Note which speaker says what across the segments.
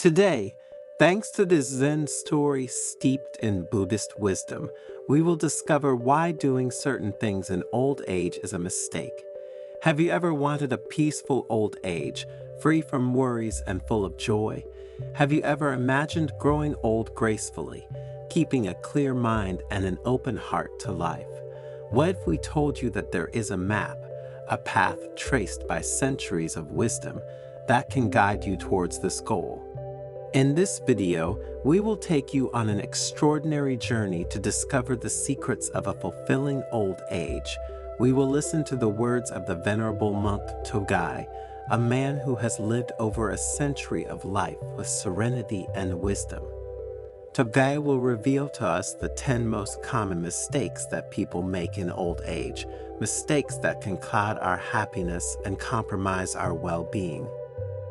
Speaker 1: Today, thanks to this Zen story steeped in Buddhist wisdom, we will discover why doing certain things in old age is a mistake. Have you ever wanted a peaceful old age, free from worries and full of joy? Have you ever imagined growing old gracefully, keeping a clear mind and an open heart to life? What if we told you that there is a map, a path traced by centuries of wisdom that can guide you towards this goal? In this video, we will take you on an extraordinary journey to discover the secrets of a fulfilling old age. We will listen to the words of the venerable monk Togai, a man who has lived over a century of life with serenity and wisdom. Togai will reveal to us the 10 most common mistakes that people make in old age, mistakes that can cloud our happiness and compromise our well-being.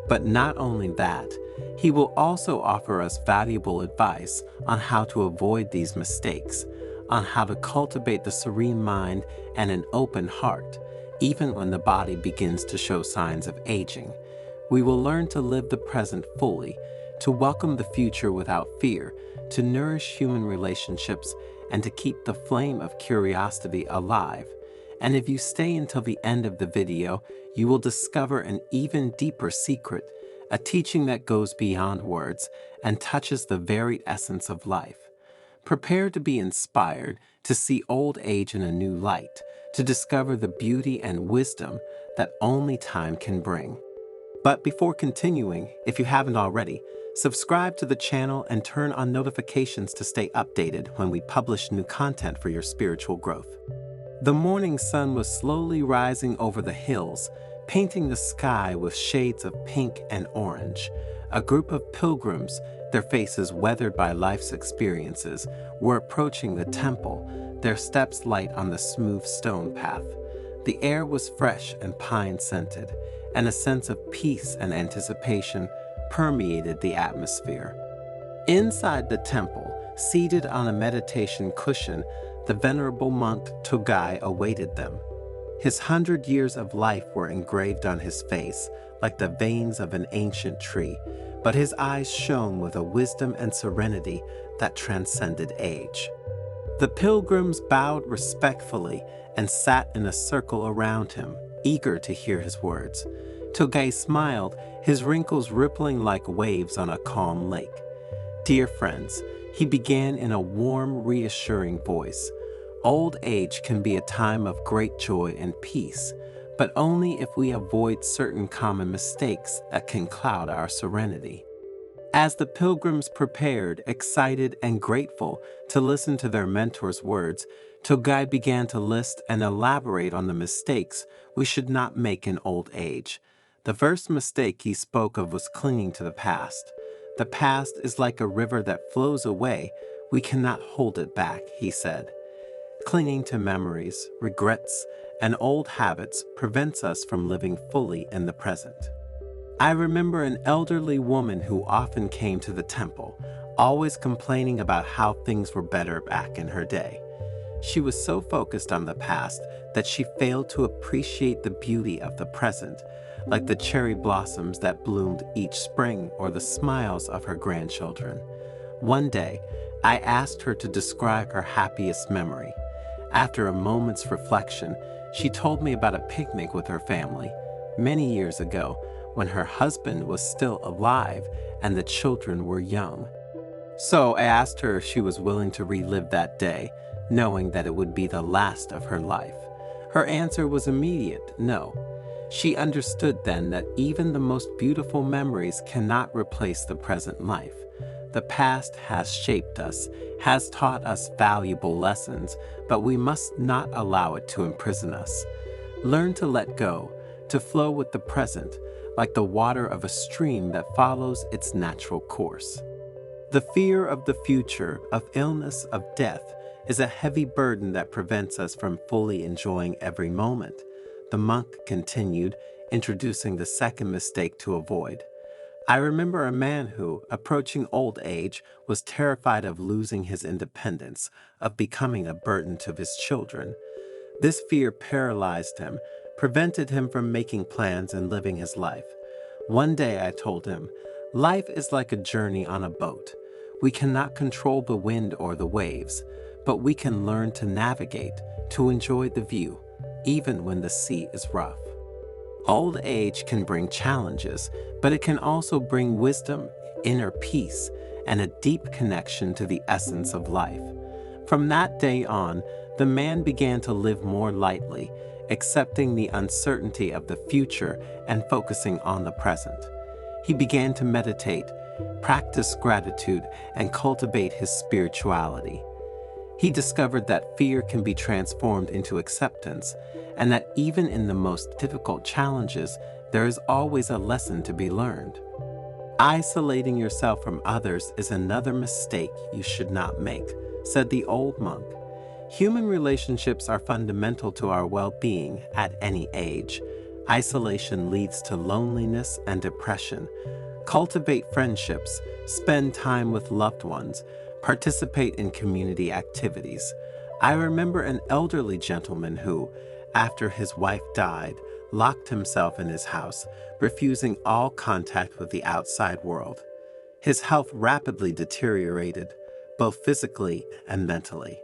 Speaker 1: But not only that, he will also offer us valuable advice on how to avoid these mistakes, on how to cultivate the serene mind and an open heart, even when the body begins to show signs of aging. We will learn to live the present fully, to welcome the future without fear, to nourish human relationships, and to keep the flame of curiosity alive. And if you stay until the end of the video, you will discover an even deeper secret, a teaching that goes beyond words and touches the very essence of life. Prepare to be inspired, to see old age in a new light, to discover the beauty and wisdom that only time can bring. But before continuing, if you haven't already, subscribe to the channel and turn on notifications to stay updated when we publish new content for your spiritual growth. The morning sun was slowly rising over the hills, painting the sky with shades of pink and orange. A group of pilgrims, their faces weathered by life's experiences, were approaching the temple, their steps light on the smooth stone path. The air was fresh and pine-scented, and a sense of peace and anticipation permeated the atmosphere. Inside the temple, seated on a meditation cushion, the venerable monk Togai awaited them. His 100 years of life were engraved on his face, like the veins of an ancient tree, but his eyes shone with a wisdom and serenity that transcended age. The pilgrims bowed respectfully and sat in a circle around him, eager to hear his words. Togai smiled, his wrinkles rippling like waves on a calm lake. "Dear friends," he began in a warm, reassuring voice, "old age can be a time of great joy and peace, but only if we avoid certain common mistakes that can cloud our serenity." As the pilgrims prepared, excited and grateful to listen to their mentor's words, Togai began to list and elaborate on the mistakes we should not make in old age. The first mistake he spoke of was clinging to the past. "The past is like a river that flows away. We cannot hold it back," he said. Clinging to memories, regrets, and old habits prevents us from living fully in the present. I remember an elderly woman who often came to the temple, always complaining about how things were better back in her day. She was so focused on the past that she failed to appreciate the beauty of the present, like the cherry blossoms that bloomed each spring or the smiles of her grandchildren. One day, I asked her to describe her happiest memory. After a moment's reflection, she told me about a picnic with her family many years ago when her husband was still alive and the children were young. So I asked her if she was willing to relive that day, knowing that it would be the last of her life. Her answer was immediate, no. She understood then that even the most beautiful memories cannot replace the present life. The past has shaped us, has taught us valuable lessons, but we must not allow it to imprison us. Learn to let go, to flow with the present, like the water of a stream that follows its natural course. The fear of the future, of illness, of death, is a heavy burden that prevents us from fully enjoying every moment. The monk continued, introducing the second mistake to avoid. "I remember a man who, approaching old age, was terrified of losing his independence, of becoming a burden to his children. This fear paralyzed him, prevented him from making plans and living his life. One day I told him, Life is like a journey on a boat. We cannot control the wind or the waves, but we can learn to navigate, to enjoy the view, even when the sea is rough. Old age can bring challenges, but it can also bring wisdom, inner peace, and a deep connection to the essence of life. From that day on, the man began to live more lightly, accepting the uncertainty of the future and focusing on the present. He began to meditate, practice gratitude, and cultivate his spirituality. He discovered that fear can be transformed into acceptance, and that even in the most difficult challenges, there is always a lesson to be learned. Isolating yourself from others is another mistake you should not make, said the old monk. Human relationships are fundamental to our well-being at any age. Isolation leads to loneliness and depression. Cultivate friendships, spend time with loved ones, participate in community activities. I remember an elderly gentleman who, after his wife died, locked himself in his house, refusing all contact with the outside world. His health rapidly deteriorated, both physically and mentally.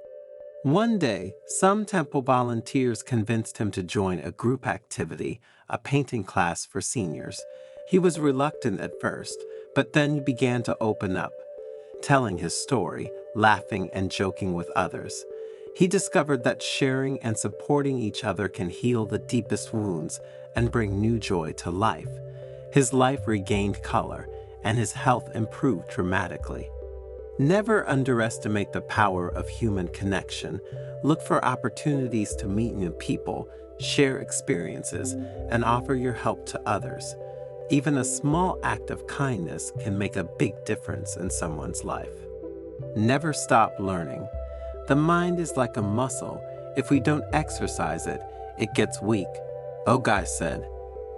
Speaker 1: One day, some temple volunteers convinced him to join a group activity, a painting class for seniors. He was reluctant at first, but then he began to open up, telling his story, laughing and joking with others. He discovered that sharing and supporting each other can heal the deepest wounds and bring new joy to life. His life regained color, and his health improved dramatically. Never underestimate the power of human connection. Look for opportunities to meet new people, share experiences, and offer your help to others. Even a small act of kindness can make a big difference in someone's life. Never stop learning. The mind is like a muscle. If we don't exercise it, it gets weak. Ogai said,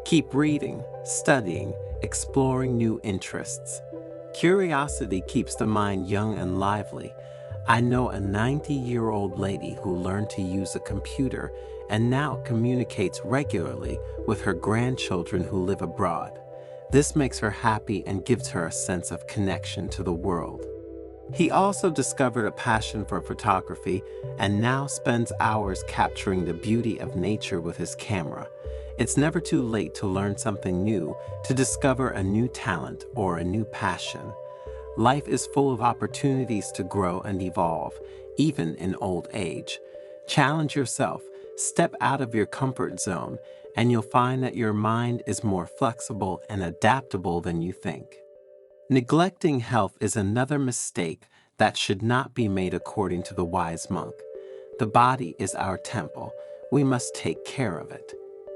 Speaker 1: "Keep reading, studying, exploring new interests." Curiosity keeps the mind young and lively. I know a 90-year-old lady who learned to use a computer and now communicates regularly with her grandchildren who live abroad. This makes her happy and gives her a sense of connection to the world. He also discovered a passion for photography and now spends hours capturing the beauty of nature with his camera. It's never too late to learn something new, to discover a new talent or a new passion. Life is full of opportunities to grow and evolve, even in old age. Challenge yourself, step out of your comfort zone, and you'll find that your mind is more flexible and adaptable than you think. Neglecting health is another mistake that should not be made according to the wise monk. The body is our temple. We must take care of it.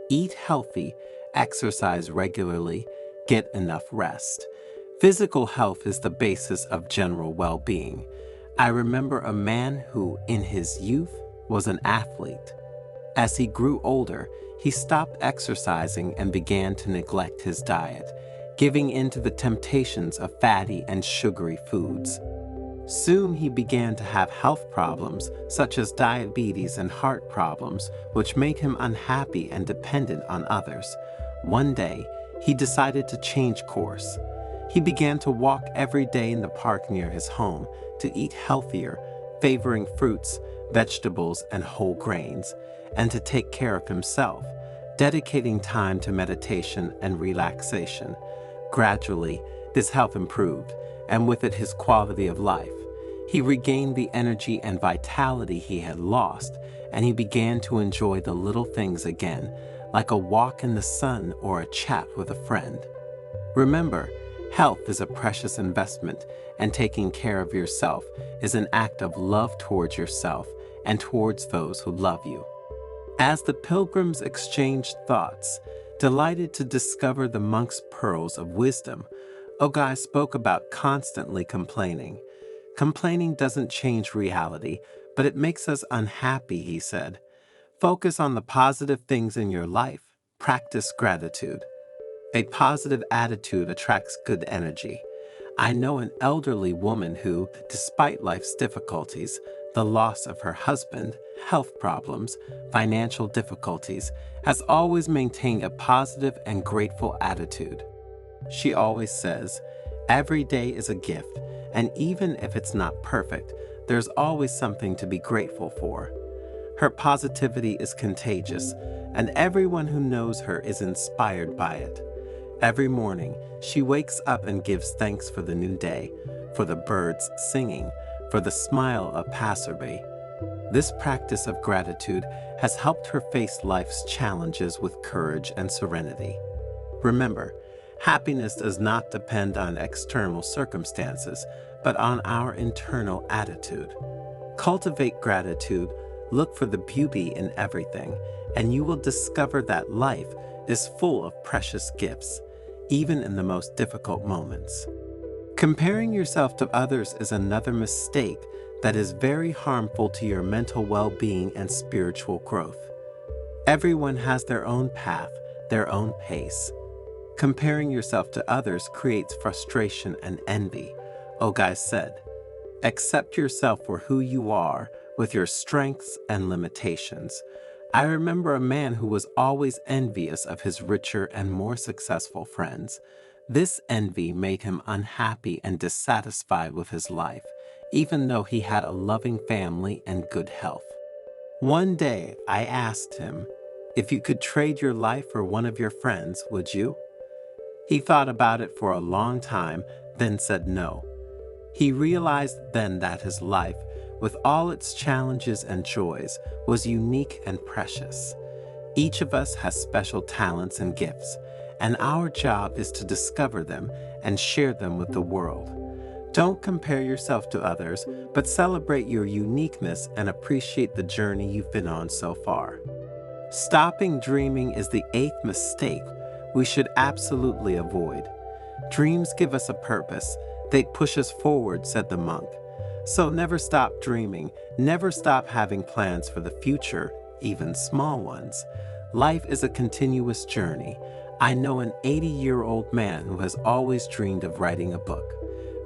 Speaker 1: Eat healthy, exercise regularly, get enough rest. Physical health is the basis of general well-being. I remember a man who, in his youth, was an athlete. As he grew older, he stopped exercising and began to neglect his diet, giving in to the temptations of fatty and sugary foods. Soon he began to have health problems such as diabetes and heart problems, which made him unhappy and dependent on others. One day, he decided to change course. He began to walk every day in the park near his home, to eat healthier, favoring fruits, vegetables, and whole grains, and to take care of himself, dedicating time to meditation and relaxation. Gradually, his health improved, and with it his quality of life. He regained the energy and vitality he had lost, and he began to enjoy the little things again, like a walk in the sun or a chat with a friend. Remember, health is a precious investment, and taking care of yourself is an act of love towards yourself and towards those who love you. As the pilgrims exchanged thoughts, delighted to discover the monk's pearls of wisdom, Ogai spoke about constantly complaining. Complaining doesn't change reality, but it makes us unhappy, he said. Focus on the positive things in your life. Practice gratitude. A positive attitude attracts good energy. I know an elderly woman who, despite life's difficulties, the loss of her husband, health problems, financial difficulties, has always maintained a positive and grateful attitude. She always says, Every day is a gift, and even if it's not perfect, there's always something to be grateful for. Her positivity is contagious, and everyone who knows her is inspired by it. Every morning, she wakes up and gives thanks for the new day, for the birds singing, for the smile of passerby. This practice of gratitude has helped her face life's challenges with courage and serenity. Remember, happiness does not depend on external circumstances, but on our internal attitude. Cultivate gratitude, look for the beauty in everything, and you will discover that life is full of precious gifts, even in the most difficult moments. Comparing yourself to others is another mistake that is very harmful to your mental well-being and spiritual growth. Everyone has their own path, their own pace. Comparing yourself to others creates frustration and envy. Ogai said, "Accept yourself for who you are, with your strengths and limitations." I remember a man who was always envious of his richer and more successful friends. This envy made him unhappy and dissatisfied with his life, even though he had a loving family and good health. One day, I asked him, "If you could trade your life for one of your friends, would you?" He thought about it for a long time, then said no. He realized then that his life, with all its challenges and joys, was unique and precious. Each of us has special talents and gifts, and our job is to discover them and share them with the world. Don't compare yourself to others, but celebrate your uniqueness and appreciate the journey you've been on so far. Stopping dreaming is the 8th mistake we should absolutely avoid. Dreams give us a purpose. They push us forward, said the monk. So never stop dreaming, never stop having plans for the future, even small ones. Life is a continuous journey. I know an 80-year-old man who has always dreamed of writing a book.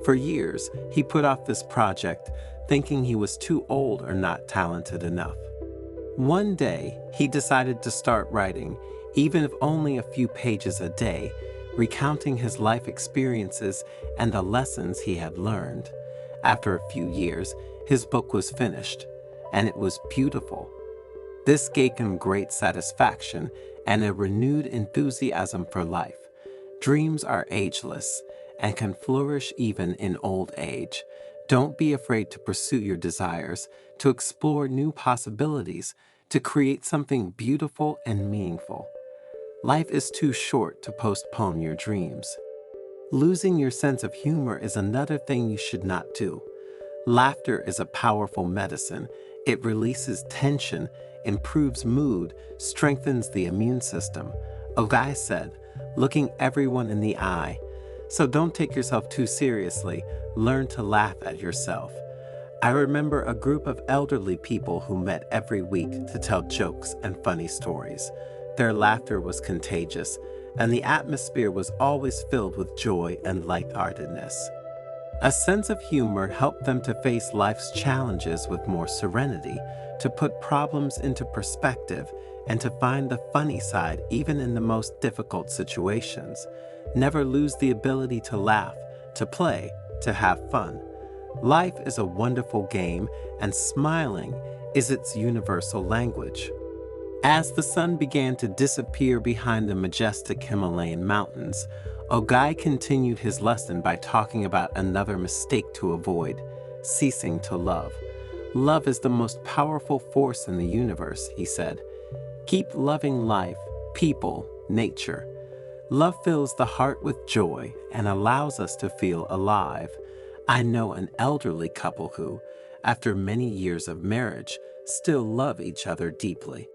Speaker 1: For years, he put off this project, thinking he was too old or not talented enough. One day, he decided to start writing, even if only a few pages a day, recounting his life experiences and the lessons he had learned. After a few years, his book was finished, and it was beautiful. This gave him great satisfaction and a renewed enthusiasm for life. Dreams are ageless and can flourish even in old age. Don't be afraid to pursue your desires, to explore new possibilities, to create something beautiful and meaningful. Life is too short to postpone your dreams. Losing your sense of humor is another thing you should not do. Laughter is a powerful medicine. It releases tension, improves mood, strengthens the immune system. Ogai said, looking everyone in the eye. So don't take yourself too seriously. Learn to laugh at yourself. I remember a group of elderly people who met every week to tell jokes and funny stories. Their laughter was contagious, and the atmosphere was always filled with joy and lightheartedness. A sense of humor helped them to face life's challenges with more serenity, to put problems into perspective, and to find the funny side even in the most difficult situations. Never lose the ability to laugh, to play, to have fun. Life is a wonderful game, and smiling is its universal language. As the sun began to disappear behind the majestic Himalayan mountains, Ogai continued his lesson by talking about another mistake to avoid: ceasing to love. Love is the most powerful force in the universe, he said. Keep loving life, people, nature. Love fills the heart with joy and allows us to feel alive. I know an elderly couple who, after many years of marriage, still love each other deeply.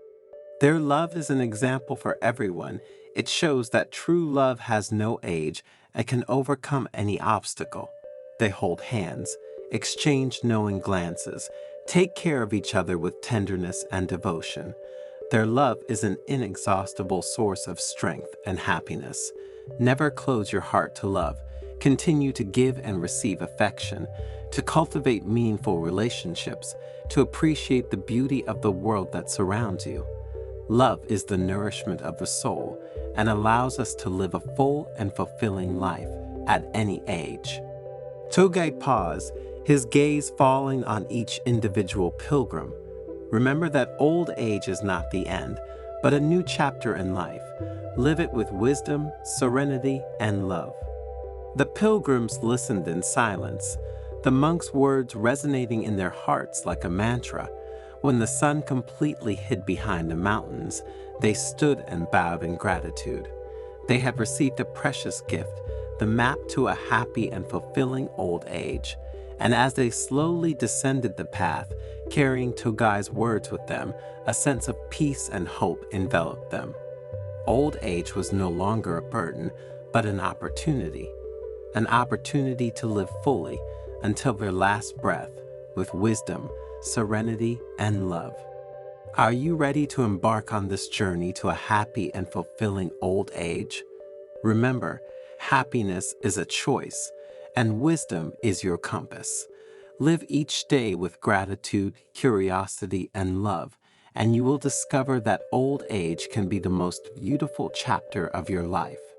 Speaker 1: Their love is an example for everyone. It shows that true love has no age and can overcome any obstacle. They hold hands, exchange knowing glances, take care of each other with tenderness and devotion. Their love is an inexhaustible source of strength and happiness. Never close your heart to love. Continue to give and receive affection, to cultivate meaningful relationships, to appreciate the beauty of the world that surrounds you. Love is the nourishment of the soul and allows us to live a full and fulfilling life. at any age. Togai paused, his gaze falling on each individual pilgrim. Remember that old age is not the end, but a new chapter in life. Live it with wisdom, serenity, and love. The pilgrims listened in silence, the monks' words resonating in their hearts like a mantra. When the sun completely hid behind the mountains, they stood and bowed in gratitude. They had received a precious gift, the map to a happy and fulfilling old age. And as they slowly descended the path, carrying Togai's words with them, a sense of peace and hope enveloped them. Old age was no longer a burden, but an opportunity to live fully until their last breath with wisdom, serenity, and love. Are you ready to embark on this journey to a happy and fulfilling old age? Remember, happiness is a choice, and wisdom is your compass. Live each day with gratitude, curiosity, and love, and you will discover that old age can be the most beautiful chapter of your life.